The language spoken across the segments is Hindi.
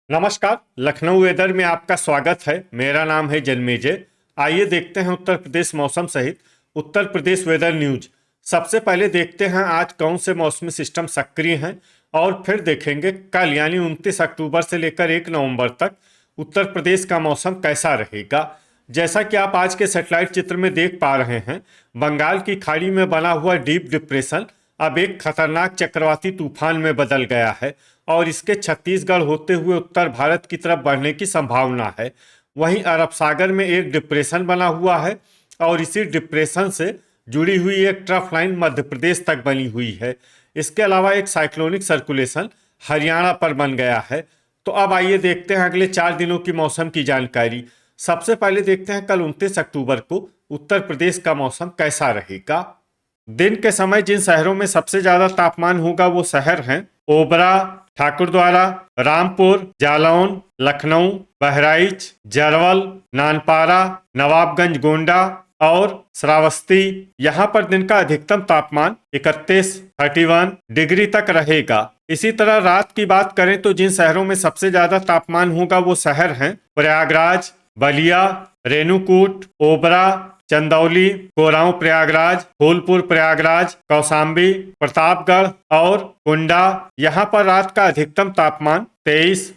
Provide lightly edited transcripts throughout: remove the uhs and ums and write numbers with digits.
नमस्कार। लखनऊ वेदर में आपका स्वागत है। मेरा नाम है जन्मेजय। आइए देखते हैं उत्तर प्रदेश मौसम सहित उत्तर प्रदेश वेदर न्यूज। सबसे पहले देखते हैं आज कौन से मौसमी सिस्टम सक्रिय हैं और फिर देखेंगे कल यानी 29 अक्टूबर से लेकर 1 नवंबर तक उत्तर प्रदेश का मौसम कैसा रहेगा। जैसा कि आप आज के सैटेलाइट चित्र में देख पा रहे हैं, बंगाल की खाड़ी में बना हुआ डीप डिप्रेशन अब एक खतरनाक चक्रवाती तूफान में बदल गया है और इसके छत्तीसगढ़ होते हुए उत्तर भारत की तरफ बढ़ने की संभावना है। वहीं अरब सागर में एक डिप्रेशन बना हुआ है और इसी डिप्रेशन से जुड़ी हुई एक ट्रफ लाइन मध्य प्रदेश तक बनी हुई है। इसके अलावा एक साइक्लोनिक सर्कुलेशन हरियाणा पर बन गया है। तो अब आइए देखते हैं अगले 4 दिनों की मौसम की जानकारी। सबसे पहले देखते हैं कल 29 अक्टूबर को उत्तर प्रदेश का मौसम कैसा रहेगा। दिन के समय जिन शहरों में सबसे ज्यादा तापमान होगा वो शहर हैं ओबरा, ठाकुरद्वारा, रामपुर, जालौन, लखनऊ, बहराइच, जरवल, नानपारा, नवाबगंज गोंडा और श्रावस्ती। यहाँ पर दिन का अधिकतम तापमान 31 डिग्री तक रहेगा। इसी तरह रात की बात करें तो जिन शहरों में सबसे ज्यादा तापमान होगा वो शहर हैं प्रयागराज, बलिया, रेणुकूट, ओबरा, चंदौली, कोरांव प्रयागराज, फूलपुर प्रयागराज, कौशाम्बी, प्रतापगढ़ और कुंडा। यहाँ पर रात का अधिकतम तापमान 23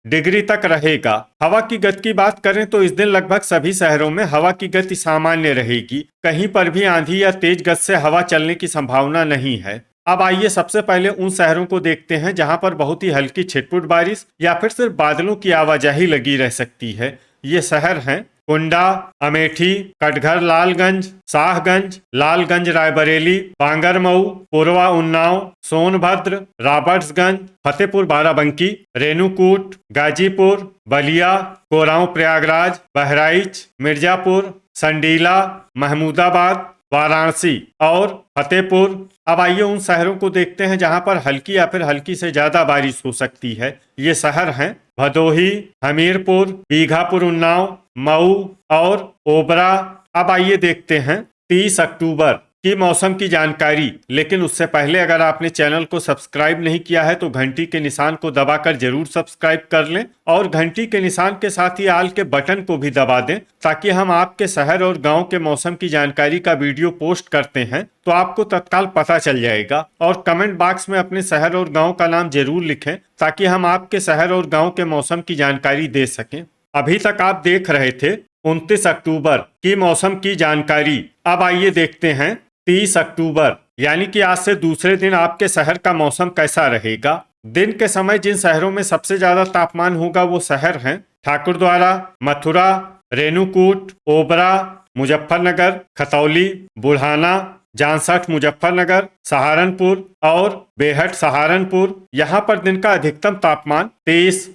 डिग्री तक रहेगा। हवा की गति की बात करें तो इस दिन लगभग सभी शहरों में हवा की गति सामान्य रहेगी। कहीं पर भी आंधी या तेज गति से हवा चलने की संभावना नहीं है। अब आइए सबसे पहले उन शहरों को देखते हैं जहां पर बहुत ही हल्की छिटपुट बारिश या फिर सिर्फ बादलों की आवाजाही लगी रह सकती है। ये शहर हैं कुंडा, अमेठी, कटघर लालगंज, शाहगंज, लालगंज रायबरेली, बांगरमऊ, पूर्वा उन्नाव, सोनभद्र, रॉबर्ट्सगंज, फतेहपुर बाराबंकी, रेणुकूट, गाजीपुर, बलिया, कोरांव प्रयागराज, बहराइच, मिर्जापुर, संडीला, महमूदाबाद, वाराणसी और फतेहपुर। अब आइए उन शहरों को देखते हैं जहां पर हल्की या फिर हल्की से ज्यादा बारिश हो सकती है। ये शहर हैं भदोही, हमीरपुर, बीघापुर उन्नाव, मऊ और ओबरा। अब आइए देखते हैं 30 अक्टूबर की मौसम की जानकारी। लेकिन उससे पहले अगर आपने चैनल को सब्सक्राइब नहीं किया है तो घंटी के निशान को दबाकर जरूर सब्सक्राइब कर लें और घंटी के निशान के साथ ही आल के बटन को भी दबा दें ताकि हम आपके शहर और गांव के मौसम की जानकारी का वीडियो पोस्ट करते हैं तो आपको तत्काल पता चल जाएगा। और कमेंट बॉक्स में अपने शहर और गाँव का नाम जरूर लिखें ताकि हम आपके शहर और गाँव के मौसम की जानकारी दे सकें। अभी तक आप देख रहे थे 29 अक्टूबर की मौसम की जानकारी। अब आइए देखते हैं 30 अक्टूबर यानी कि आज से दूसरे दिन आपके शहर का मौसम कैसा रहेगा। दिन के समय जिन शहरों में सबसे ज्यादा तापमान होगा वो शहर हैं ठाकुरद्वारा, मथुरा, रेणुकूट, ओबरा, मुजफ्फरनगर, खतौली, बुढ़ाना, जांसठ मुजफ्फरनगर, सहारनपुर और बेहट सहारनपुर। यहाँ पर दिन का अधिकतम तापमान 30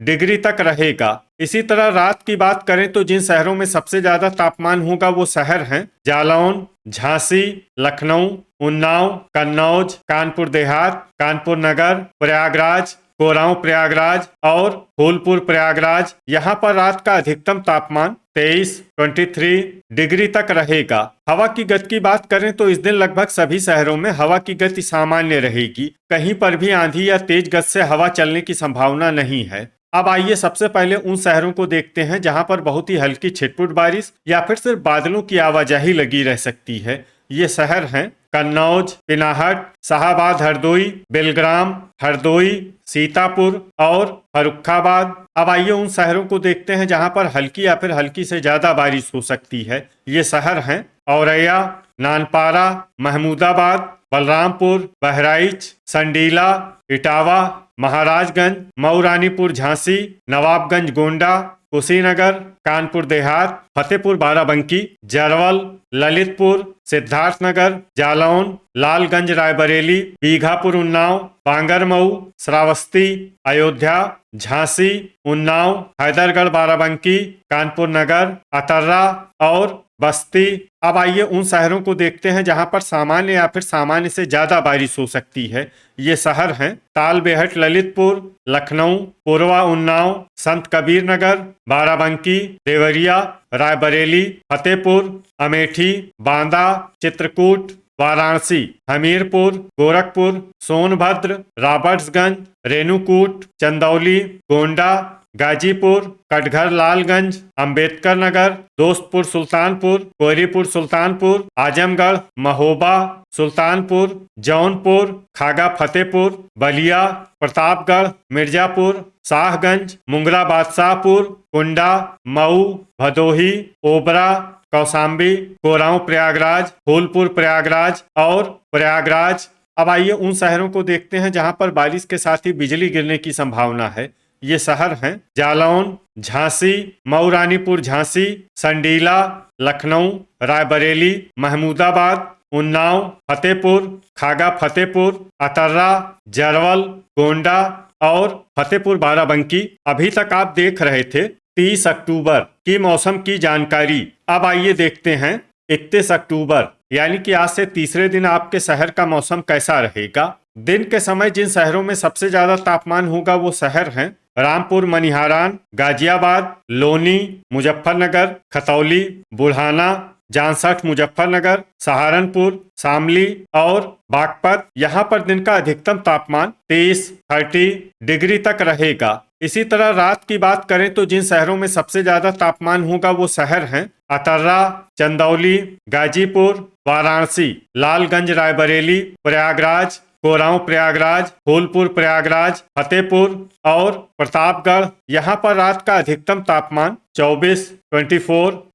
डिग्री तक रहेगा। इसी तरह रात की बात करें तो जिन शहरों में सबसे ज्यादा तापमान होगा वो शहर हैं जालौन, झांसी, लखनऊ, उन्नाव, कन्नौज, कानपुर देहात, कानपुर नगर, प्रयागराज, कोरांव प्रयागराज और फूलपुर प्रयागराज। यहाँ पर रात का अधिकतम तापमान 23 डिग्री तक रहेगा। हवा की गति की बात करें तो इस दिन लगभग सभी शहरों में हवा की गति सामान्य रहेगी। कहीं पर भी आंधी या तेज गति से हवा चलने की संभावना नहीं है। अब आइए सबसे पहले उन शहरों को देखते हैं जहां पर बहुत ही हल्की छिटपुट बारिश या फिर सिर्फ बादलों की आवाजाही लगी रह सकती है। ये शहर हैं कन्नौज, पिनाहट, शाहाबाद हरदोई, बेलग्राम, हरदोई, सीतापुर और फर्रुखाबाद। अब आइए उन शहरों को देखते हैं जहां पर हल्की या फिर हल्की से ज्यादा बारिश हो सकती है। ये शहर हैं औरैया, नानपारा, महमूदाबाद, बलरामपुर, बहराइच, संडीला, इटावा, महाराजगंज, मऊ रानीपुर झांसी, नवाबगंज गोंडा, कुशीनगर, कानपुर देहात, फतेहपुर बाराबंकी, जरवल, ललितपुर, सिद्धार्थनगर, जालौन, लालगंज रायबरेली, बीघापुर उन्नाव, बांगरमऊ, श्रावस्ती, अयोध्या, झांसी, उन्नाव, हैदरगढ़ बाराबंकी, कानपुर नगर, अतर्रा और बस्ती। अब आइए उन शहरों को देखते हैं जहां पर सामान्य या फिर सामान्य से ज्यादा बारिश हो सकती है। ये शहर हैं तालबेहट ललितपुर, लखनऊ, पूर्वा उन्नाव, संत कबीर नगर, बाराबंकी, देवरिया, रायबरेली, फतेहपुर, अमेठी, बांदा, चित्रकूट, वाराणसी, हमीरपुर, गोरखपुर, सोनभद्र, रॉबर्ट्सगंज, रेणुकूट, चंदौली, गोंडा, गाजीपुर, कटघर लालगंज, अंबेडकर नगर, दोस्तपुर सुल्तानपुर, कोयरीपुर सुल्तानपुर, आजमगढ़, महोबा, सुल्तानपुर, जौनपुर, खागा फतेहपुर, बलिया, प्रतापगढ़, मिर्जापुर, शाहगंज, मुंगरा बादशाहपुर, कुंडा, मऊ, भदोही, ओबरा, कौशाम्बी, कोरांव प्रयागराज, फूलपुर प्रयागराज और प्रयागराज। अब आइए उन शहरों को देखते हैं जहां पर बारिश के साथ ही बिजली गिरने की संभावना है। ये शहर हैं जालौन, झांसी, मऊ रानीपुर झांसी, संडीला, लखनऊ, रायबरेली, महमूदाबाद, उन्नाव, फतेहपुर, खागा फतेहपुर, अतर्रा, जरवल, गोंडा और फतेहपुर बाराबंकी। अभी तक आप देख रहे थे 30 अक्टूबर की मौसम की जानकारी। अब आइए देखते हैं 31 अक्टूबर यानी कि आज से तीसरे दिन आपके शहर का मौसम कैसा रहेगा। दिन के समय जिन शहरों में सबसे ज्यादा तापमान होगा वो शहर हैं रामपुर मनिहारान, गाजियाबाद, लोनी, मुजफ्फरनगर, खतौली, बुढ़ाना, जांसठ मुजफ्फरनगर, सहारनपुर, शामली और बागपत। यहाँ पर दिन का अधिकतम तापमान 30 डिग्री तक रहेगा। इसी तरह रात की बात करें तो जिन शहरों में सबसे ज्यादा तापमान होगा वो शहर हैं अतर्रा, चंदौली, गाजीपुर, वाराणसी, लालगंज रायबरेली, प्रयागराज, कोरांव प्रयागराज, फूलपुर प्रयागराज, फतेहपुर और प्रतापगढ़। यहाँ पर रात का अधिकतम तापमान 24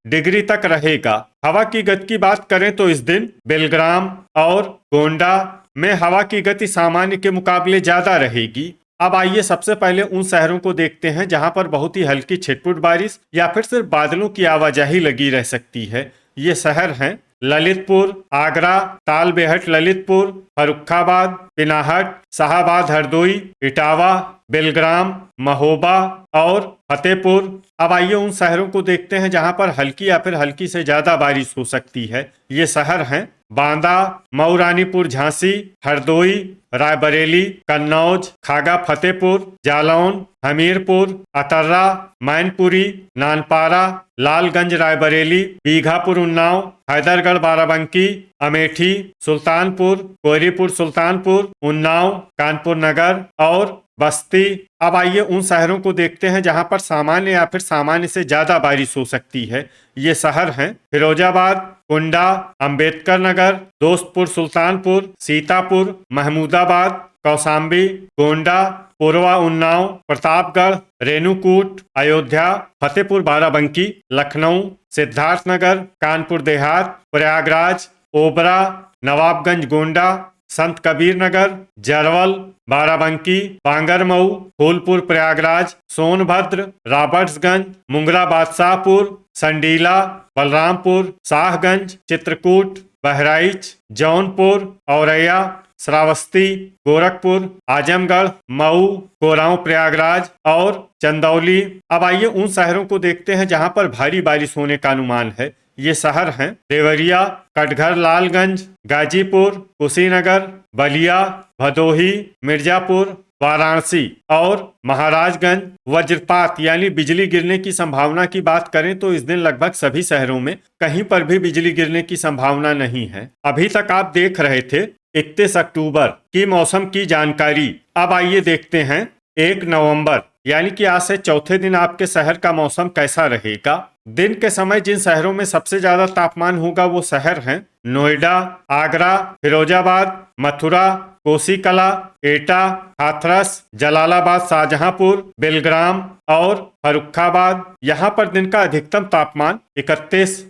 डिग्री तक रहेगा। हवा की गति की बात करें तो इस दिन बेलग्राम और गोंडा में हवा की गति सामान्य के मुकाबले ज्यादा रहेगी। अब आइए सबसे पहले उन शहरों को देखते हैं जहां पर बहुत ही हल्की छिटपुट बारिश या फिर सिर्फ बादलों की आवाजाही लगी रह सकती है। ये शहर हैं ललितपुर, आगरा, तालबेहट ललितपुर, फर्रुखाबाद, पिनाहट, शाहाबाद हरदोई, इटावा, बेलग्राम, महोबा और फतेहपुर। अब आइए उन शहरों को देखते हैं जहां पर हल्की या फिर हल्की से ज्यादा बारिश हो सकती है। ये शहर हैं बांदा, मऊ रानीपुर झांसी, हरदोई, रायबरेली, कन्नौज, खागा फतेहपुर, जालौन, हमीरपुर, अतर्रा, मैनपुरी, नानपारा, लालगंज रायबरेली, बीघापुर उन्नाव, हैदरगढ़ बाराबंकी, अमेठी, सुल्तानपुर, कोयरीपुर सुल्तानपुर, उन्नाव, कानपुर नगर और बस्ती। अब आइए उन शहरों को देखते हैं जहां पर सामान्य या फिर सामान्य से ज्यादा बारिश हो सकती है। ये शहर हैं फिरोजाबाद, कुंडा, अंबेडकर नगर, दोस्तपुर सुल्तानपुर, सीतापुर, महमूदाबाद, कौशाम्बी, गोंडा, पूर्वा उन्नाव, प्रतापगढ़, रेणुकूट, अयोध्या, फतेहपुर बाराबंकी, लखनऊ, सिद्धार्थनगर, कानपुर देहात, प्रयागराज, ओबरा, नवाबगंज गोंडा, संत कबीर नगर, जरवल, बाराबंकी, बांगरमऊ, फूलपुर प्रयागराज, सोनभद्र, रॉबर्ट्सगंज, मुंगरा बादशाहपुर, संडीला, बलरामपुर, शाहगंज, चित्रकूट, बहराइच, जौनपुर, औरैया, श्रावस्ती, गोरखपुर, आजमगढ़, मऊ, कोरांव प्रयागराज और चंदौली। अब आइए उन शहरों को देखते हैं जहां पर भारी बारिश होने का अनुमान है। ये शहर हैं देवरिया, कटघर लालगंज, गाजीपुर, कुशीनगर, बलिया, भदोही, मिर्जापुर, वाराणसी और महाराजगंज। वज्रपात यानी बिजली गिरने की संभावना की बात करें तो इस दिन लगभग सभी शहरों में कहीं पर भी बिजली गिरने की संभावना नहीं है। अभी तक आप देख रहे थे 31 अक्टूबर की मौसम की जानकारी। अब आइए देखते हैं 1 नवंबर यानी कि आज से चौथे दिन आपके शहर का मौसम कैसा रहेगा। दिन के समय जिन शहरों में सबसे ज्यादा तापमान होगा वो शहर हैं नोएडा, आगरा, फिरोजाबाद, मथुरा, कोसीकला, एटा, हाथरस, जलालाबाद, शाहजहांपुर, बेलग्राम और फर्रुखाबाद। यहाँ पर दिन का अधिकतम तापमान 31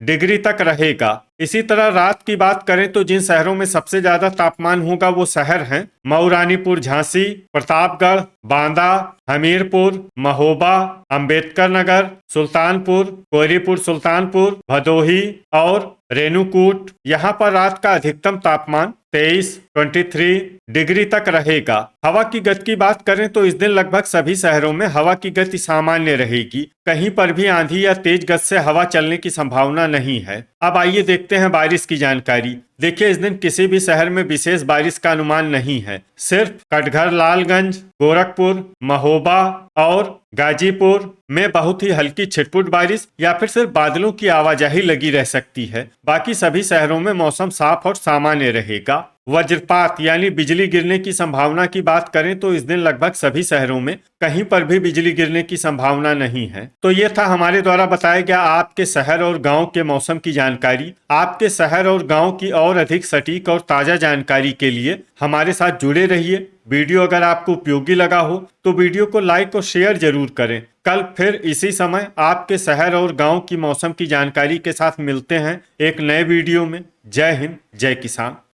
डिग्री तक रहेगा। इसी तरह रात की बात करें तो जिन शहरों में सबसे ज्यादा तापमान होगा वो शहर हैं मऊ रानीपुर झांसी, प्रतापगढ़, बांदा, हमीरपुर, महोबा, अंबेडकर नगर, सुल्तानपुर, कोयरीपुर सुल्तानपुर, भदोही और रेणुकूट। यहाँ पर रात का अधिकतम तापमान 23, 23 डिग्री तक रहेगा। हवा की गति की बात करें तो इस दिन लगभग सभी शहरों में हवा की गति सामान्य रहेगी। कहीं पर भी आंधी या तेज गति से हवा चलने की संभावना नहीं है। अब आइए देखते हैं बारिश की जानकारी। देखिए, इस दिन किसी भी शहर में विशेष बारिश का अनुमान नहीं है। सिर्फ कटघर, लालगंज, गोरखपुर, महोबा और गाजीपुर में बहुत ही हल्की छिटपुट बारिश या फिर सिर्फ बादलों की आवाजाही लगी रह सकती है। बाकी सभी शहरों में मौसम साफ और सामान्य रहेगा। वज्रपात यानी बिजली गिरने की संभावना की बात करें तो इस दिन लगभग सभी शहरों में कहीं पर भी बिजली गिरने की संभावना नहीं है। तो ये था हमारे द्वारा बताया गया आपके शहर और गांव के मौसम की जानकारी। आपके शहर और गांव की और अधिक सटीक और ताजा जानकारी के लिए हमारे साथ जुड़े रहिए। वीडियो अगर आपको उपयोगी लगा हो तो वीडियो को लाइक और शेयर जरूर करें। कल फिर इसी समय आपके शहर और गांव की मौसम की जानकारी के साथ मिलते हैं एक नए वीडियो में। जय हिंद, जय किसान।